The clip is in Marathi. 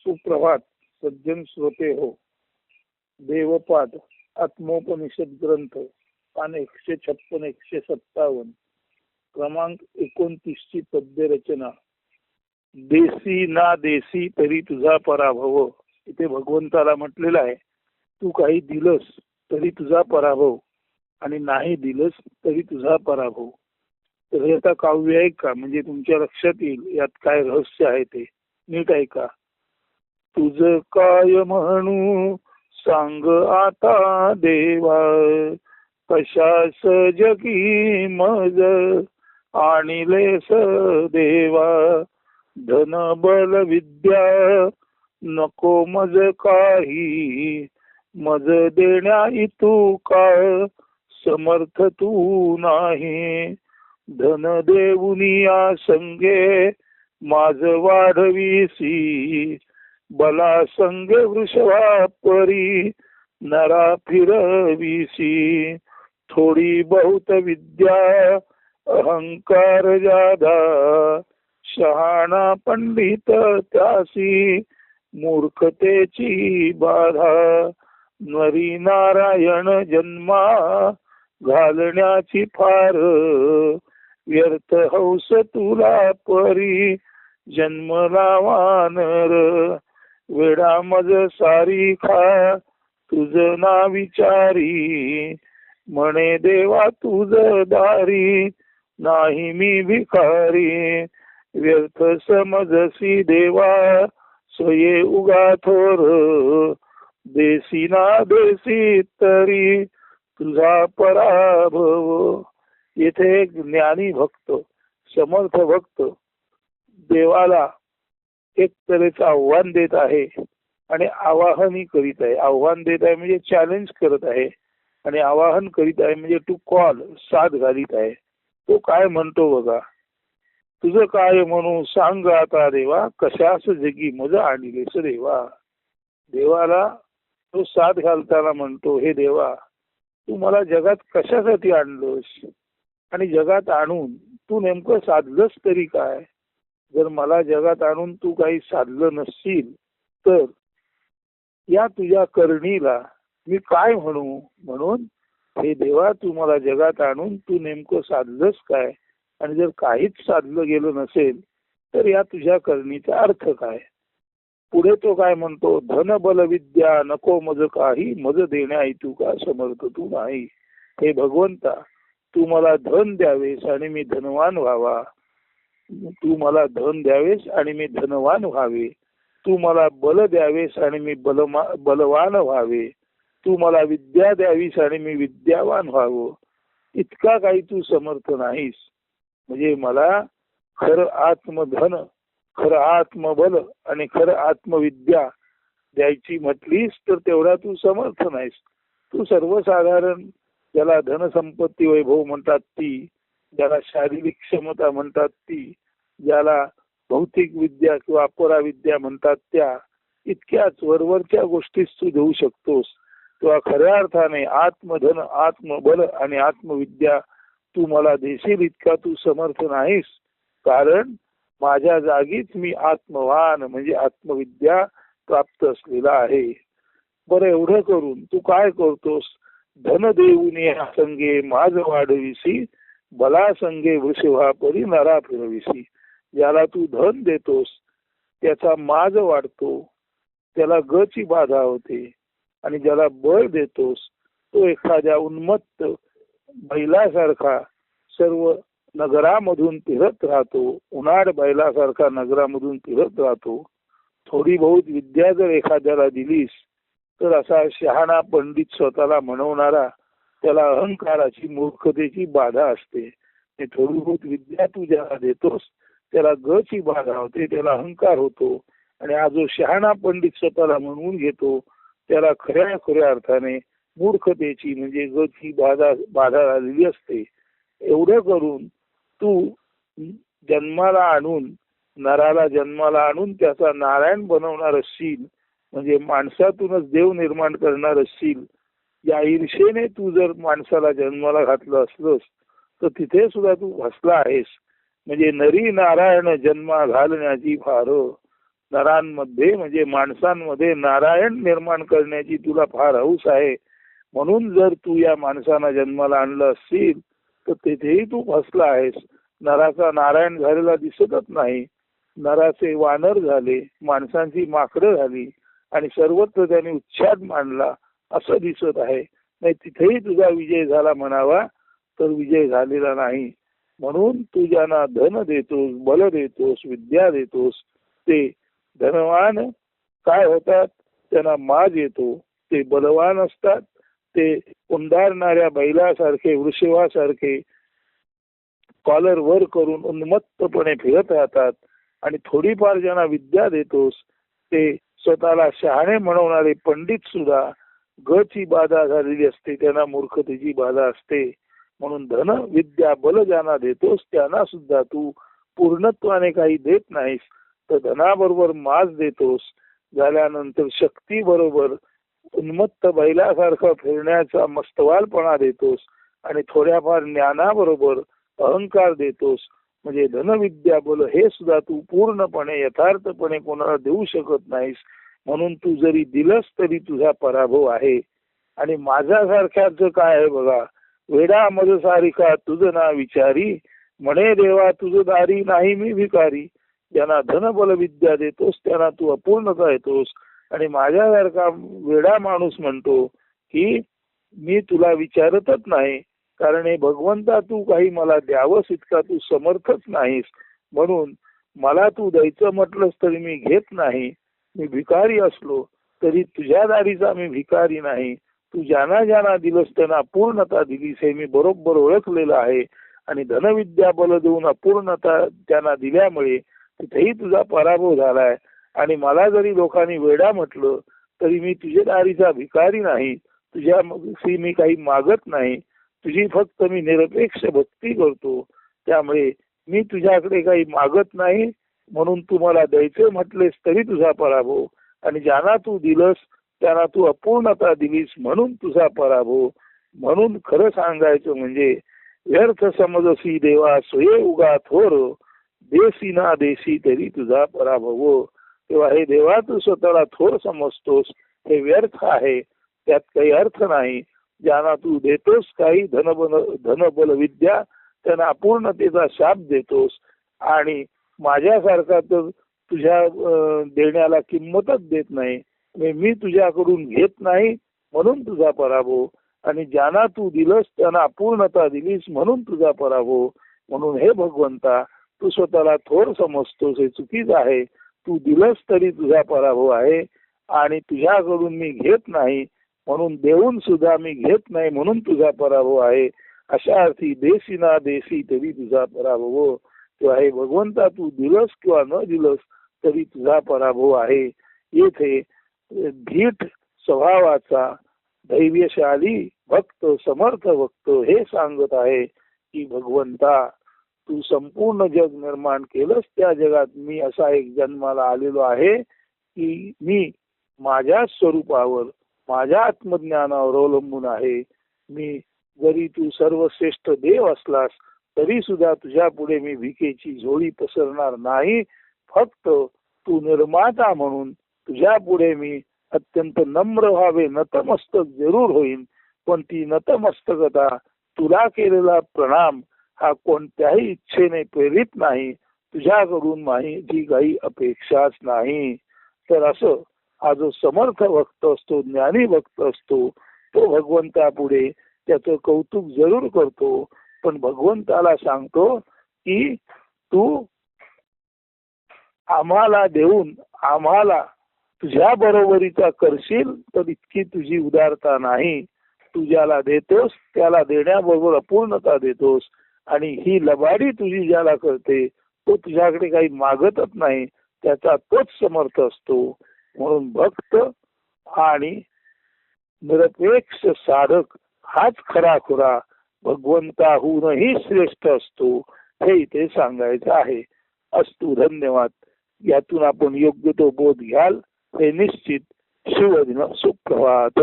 सुप्रभात सज्जन श्रोते हो. देवपाद आत्मोपनिषद ग्रंथ पान 156 157 क्रमांक 29 ची पद्य रचना. देसी ना देसी तरी तुझा पराभव. इथे भगवंताला म्हटलेलं आहे, तू काही दिलंस तरी तुझा पराभव आणि नाही दिलंस तरी तुझा पराभव. तर हे आता काव्य आहे का, म्हणजे तुमच्या लक्षात येईल यात काय रहस्य आहे ते. नीट ऐका. तुझ काय म्हणू सांग आता देवा, कशास जगी मज आणिलेस देवा. धन बल विद्या नको मज काही, मज देण्या इतू का समर्थ तू नाही. धन देऊनिया संगे माझ वाढवीसी, बला संगे वृषभा परी नरा फिरवीसी. थोडी बहुत विद्या अहंकार जादा, शहाणा पंडित त्यासी मूर्खतेची बाधा. नरी नारायण जन्मा घालण्याची फार, व्यर्थ हौस तुला परी जन्मला वानर. वेडा मज सारी खा तुझ ना विचारी, म्हणे देवा तुझ दारी नाही मी भिकारी. व्यर्थ समजसी देवा स्वये उगा थोर, देसी ना देसी तरी तुझा पराभव. येथे एक ज्ञानी भक्त, समर्थ भक्त देवाला एक तऱ्हेचं आव्हान देत आहे आणि आवाहनही करीत आहे. आव्हान देत आहे म्हणजे चॅलेंज करत आहे, आणि आवाहन करीत आहे म्हणजे टू कॉल, साथ घालीत आहे. तो काय म्हणतो बघा. तुझं काय म्हणू सांग आता देवा, कशास जगी मज आणलेस देवा. देवाला तो साथ घालताना म्हणतो, हे देवा तू मला जगात कशासाठी आणलंस, आणि जगात आणून तू नेमकं साधलंस तरी काय. जर मला जगात आणून तू काही साधलं नसशील तर या तुझ्या करणीला मी काय म्हणू. म्हणून हे देवा तू मला जगात आणून तू नेमकं साधलंस काय, आणि जर काहीच साधलं गेलं नसेल तर या तुझ्या करणीचा अर्थ काय. पुढे तो काय म्हणतो, धन बल विद्या नको मज काही, मज देण्या तू का समर्थ तू नाही. हे भगवंता तू मला धन द्यावेस आणि मी धनवान व्हावा. तू मला धन द्यावेस आणि मी धनवान व्हावे. तू मला बल द्यावेस आणि मी बलवान व्हावे. तू मला विद्या द्यावीस आणि मी विद्यावान व्हावं. इतका काही तू समर्थ नाहीस. म्हणजे मला खरं आत्मधन, खरं आत्मबल आणि खरं आत्मविद्या द्यायची म्हटलीस तर तेवढा तू समर्थ नाहीस. तू सर्वसाधारण ज्याला धनसंपत्ती वैभव म्हणतात ती, ज्याला शारीरिक क्षमता म्हणतात ती, ज्याला भौतिक विद्या किंवा अपराविद्या म्हणतात त्या, इतक्याच वरवरच्या गोष्टीच तू देऊ शकतोस. तेव्हा खऱ्या अर्थाने आत्मधन, आत्मबल आणि आत्मविद्या तू मला देशील इतका तू समर्थ नाहीस. कारण माझ्या जागीच मी आत्मवान म्हणजे आत्मविद्या प्राप्त असलेला आहे. बरं, एवढं करून तू काय करतोस. धन देऊन या संगे माझ वाढविसी, बला संगे वृषभा परी नरा फिरविसी. ज्याला तू धन देतोस त्याचा माज वाढतो, त्याला गची बाधा होते, आणि ज्याला बळ देतोस तो एखाद्या उन्मत्त बैलासारखा सर्व नगरामधून फिरत राहतो. उन्हाळ बैलासारखा नगरामधून फिरत राहतो. थोडी बहुत विद्या जर एखाद्याला दिलीस तर असा शहाणा पंडित स्वतःला म्हणवणारा, त्याला अहंकाराची मूर्खतेची बाधा असते. थोडी बहुत विद्या तू ज्याला देतोस त्याला गची बाधा होते, त्याला अहंकार होतो, आणि हा जो शहाणा पंडित स्वतःला म्हणवून घेतो त्याला खऱ्या खऱ्या अर्थाने मूर्खतेची म्हणजे गची बाधा झालेली असते. एवढं करून तू जन्माला आणून, नराला जन्माला आणून त्याचा नारायण बनवणार असशील, म्हणजे माणसातूनच देव निर्माण करणार असशील. या ईर्षेने तू जर माणसाला जन्माला घातलं असलंस तर तिथे सुद्धा तू फसला आहेस. म्हणजे नरी नारायण जन्मा घालण्याची फार, नरांमध्ये म्हणजे माणसांमध्ये नारायण निर्माण करण्याची तुला फार हौस आहे. म्हणून जर तू या माणसांना जन्माला आणलं असशील तर तिथेही तू फसला आहेस. नराचा नारायण झालेला दिसतच नाही. नराचे वानर झाले, माणसांची माकडं झाली आणि सर्वत्र त्यांनी उच्छाद मांडला असं दिसत आहे. नाही तिथेही तुझा विजय झाला म्हणावा तर विजय झालेला नाही. म्हणून तू ज्यांना धन देतोस, बल देतोस, विद्या देतोस ते धनवान काय होतात, त्यांना माज येतो. ते बलवान असतात, ते उंडारणाऱ्या बैलासारखे, वृषभासारखे कॉलर वर करून उन्मत्तपणे फिरत राहतात. आणि थोडीफार ज्यांना विद्या देतोस ते स्वतःला शहाणे म्हणवणारे पंडित सुद्धा गची बाधा झालेली असते, त्यांना मूर्खतेची बाधा असते. म्हणून धन विद्या बल ज्यांना देतोस त्यांना सुद्धा तू पूर्णत्वाने काही देत नाहीस. तर धनाबरोबर माज देतोस, झाल्यानंतर शक्ती बरोबर उन्मत्त बैलासारखा फिरण्याचा मस्तवालपणा देतोस आणि थोड्याफार ज्ञानाबरोबर अहंकार देतोस. म्हणजे धनविद्या बल हे सुद्धा तू पूर्णपणे यथार्थपणे कोणाला देऊ शकत नाहीस. म्हणून तू जरी दिलंस तरी तुझा पराभव आहे. आणि माझ्यासारख्याच काय आहे बघा, वेडा मजसारिका तुझ ना विचारी, म्हणे देवा तुझ दारी नाही मी भिकारी. ज्यांना धन बल विद्या देतोस त्यांना तू अपूर्णता येतोस. आणि माझ्यासारखा वेडा माणूस म्हणतो की मी तुला विचारतच नाही, कारण हे भगवंता तू काही मला द्यावंस इतका तू समर्थच नाहीस. म्हणून मला तू द्यायचं म्हटलंस तरी मी घेत नाही. मी भिकारी असलो तरी तुझ्या दारीचा मी भिकारी नाही. तू ज्यांना ज्यांना दिलंस त्यांना अपूर्णता दिलीस हे मी बरोबर ओळखलेलं आहे. आणि धनविद्या बल देऊन अपूर्णता त्यांना दिल्यामुळे तिथेही तुझा पराभव झालाय. आणि मला जरी लोकांनी वेडा म्हटलं तरी मी तुझ्या दारीचा भिकारी नाही. तुझ्या मी काही मागत नाही. तुझी फक्त मी निरपेक्ष भक्ती करतो. त्यामुळे मी तुझ्याकडे काही मागत नाही. म्हणून तू मला द्यायचं म्हटलेस तरी तुझा पराभव. आणि ज्यांना तू दिलंस त्यांना तू अपूर्णता दिलीस म्हणून तुझा पराभव. म्हणून खरं सांगायचं म्हणजे व्यर्थ समजसी देवा सोये उगा थोर, देसी ना देसी तरी तुझा पराभव. तेव्हा हे देवा तू स्वतःला थोर समजतोस हे व्यर्थ आहे, त्यात काही अर्थ नाही. ज्यांना तू देतोस काही धनबल विद्या त्यांना अपूर्णतेचा शाप देतोस. आणि माझ्यासारखा तर तुझ्या देण्याला किंमतच देत नाही. मी तुझ्याकडून घेत नाही म्हणून तुझा पराभव. आणि ज्यांना तू दिलंस त्यांना अपूर्णता दिलीस म्हणून तुझा पराभव. म्हणून हे भगवंता तू स्वतःला थोर समजतोस हे चुकीच आहे. तू दिलंस तरी तुझा पराभव आहे. आणि तुझ्याकडून मी घेत नाही म्हणून देऊन सुद्धा मी घेत नाही म्हणून तुझा पराभव आहे. अशा अर्थी देसी ना देसी तरी तुझा पराभव. तेव्हा हे भगवंता तू दिलंस किंवा न दिलंस तरी तुझा पराभव आहे. येथे धीट स्वभावाचा धैर्यशाली भक्त समर्थ भक्त हे सांगत आहे की भगवंता तू संपूर्ण जग निर्माण केलंस. त्या जगात मी असा एक जन्माला आलेलो आहे की मी माझ्या स्वरूपावर माझ्या आत्मज्ञानावर अवलंबून आहे. मी जरी तू सर्वश्रेष्ठ देव असलास तरी सुद्धा तुझ्या पुढे मी भिकेची झोळी पसरणार नाही. फक्त तू निर्माता म्हणून तुझ्या पुढे मी अत्यंत नम्र व्हावे, नतमस्तक जरूर होईन. पण ती नतमस्तकता तुला केलेला प्रणाम हा कोणत्याही इच्छेने प्रेरित नाही. तुझ्याकडून माझी काही अपेक्षाच नाही. तर असं हा जो समर्थ भक्त असतो, ज्ञानी भक्त असतो, तो भगवंता पुढे त्याचं कौतुक जरूर करतो. पण भगवंताला सांगतो की तू आम्हाला देऊन आम्हाला तुझ्या बरोबरीचा करशील तर इतकी तुझी उदारता नाही. तू ज्याला देतोस त्याला देण्याबरोबर अपूर्णता देतोस. आणि ही लबाडी तुझी ज्याला करते तो तुझ्याकडे काही मागतच नाही, त्याचा तोच समर्थ असतो. म्हणून भक्त आणि निरपेक्ष साधक हाच खराखुरा भगवंताहूनही श्रेष्ठ असतो हे इथे सांगायचं आहे. अस्तु, धन्यवाद. यातून आपण योग्य तो बोध घ्याल हे निश्चित. शिवदिन सुप्रभात.